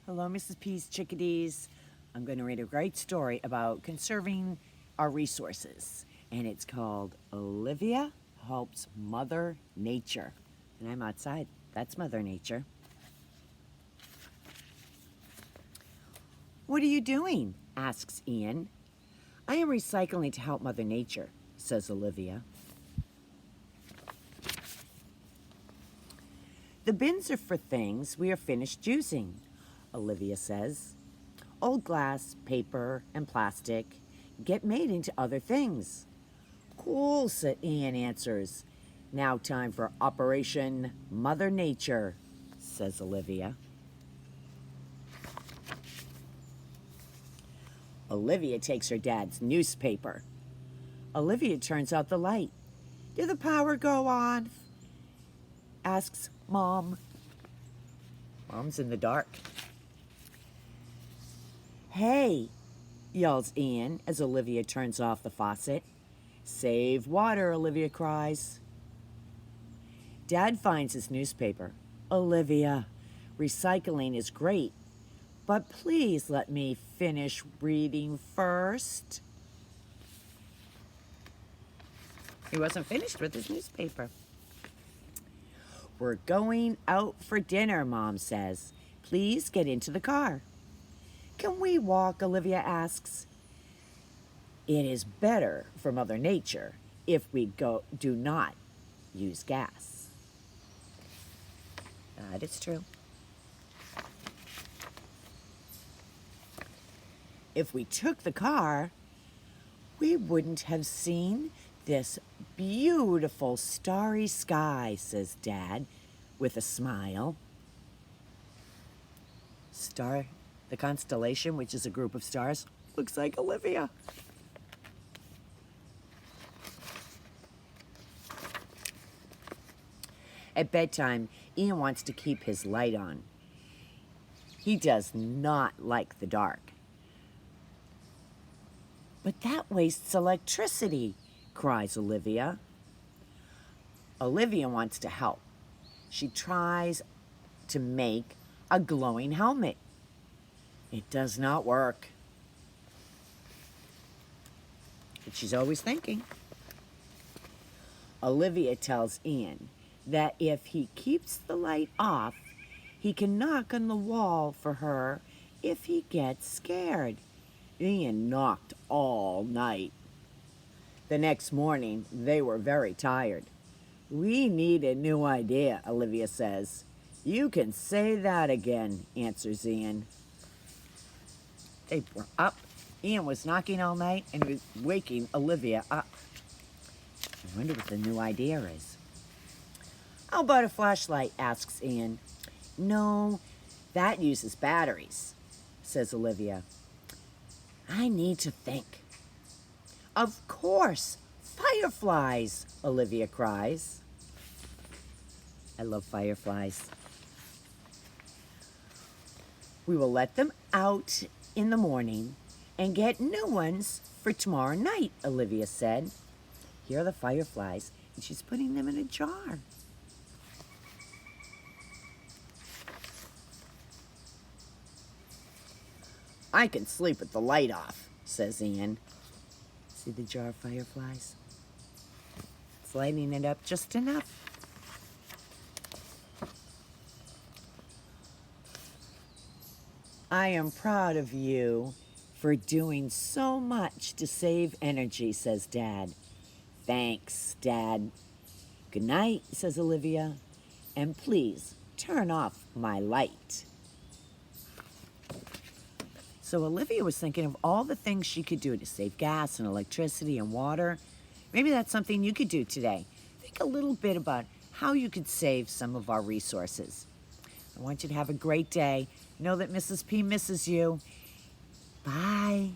Hello, Mrs. P's chickadees. I'm going to read a great story about conserving our resources, and it's called Olivia Helps Mother Nature. And I'm outside. That's Mother Nature. What are you doing? Asks Ian. I am recycling to help Mother Nature, says Olivia. The bins are for things we are finished using, Olivia says. Old glass, paper, and plastic get made into other things. Cool, Ian answers. Now time for Operation Mother Nature, says Olivia. Olivia takes her dad's newspaper. Olivia turns out the light. Did the power go on? Asks Mom. Mom's in the dark. Hey, yells Ian as Olivia turns off the faucet. Save water, Olivia cries. Dad finds his newspaper. Olivia, recycling is great, but please let me finish reading first. He wasn't finished with his newspaper. We're going out for dinner, Mom says. Please get into the car. Can we walk? Olivia asks. It is better for Mother Nature if we do not use gas. That is true. If we took the car, we wouldn't have seen this beautiful starry sky, says Dad with a smile. The constellation, which is a group of stars, looks like Olivia. At bedtime, Ian wants to keep his light on. He does not like the dark. But that wastes electricity, cries Olivia. Olivia wants to help. She tries to make a glowing helmet. It does not work. But she's always thinking. Olivia tells Ian that if he keeps the light off, he can knock on the wall for her if he gets scared. Ian knocked all night. The next morning, they were very tired. We need a new idea, Olivia says. You can say that again, answers Ian. They were up. Ian was knocking all night and he was waking Olivia up. I wonder what the new idea is. How about a flashlight, asks Ian. No, that uses batteries, says Olivia. I need to think. Of course, fireflies, Olivia cries. I love fireflies. We will let them out in the morning and get new ones for tomorrow night, Olivia said. Here are the fireflies, and she's putting them in a jar. I can sleep with the light off, says Ian. See the jar of fireflies? It's lighting it up just enough. I am proud of you for doing so much to save energy, says Dad. Thanks, Dad. Good night, says Olivia. And please turn off my light. So Olivia was thinking of all the things she could do to save gas and electricity and water. Maybe that's something you could do today. Think a little bit about how you could save some of our resources. I want you to have a great day. Know that Mrs. P misses you. Bye.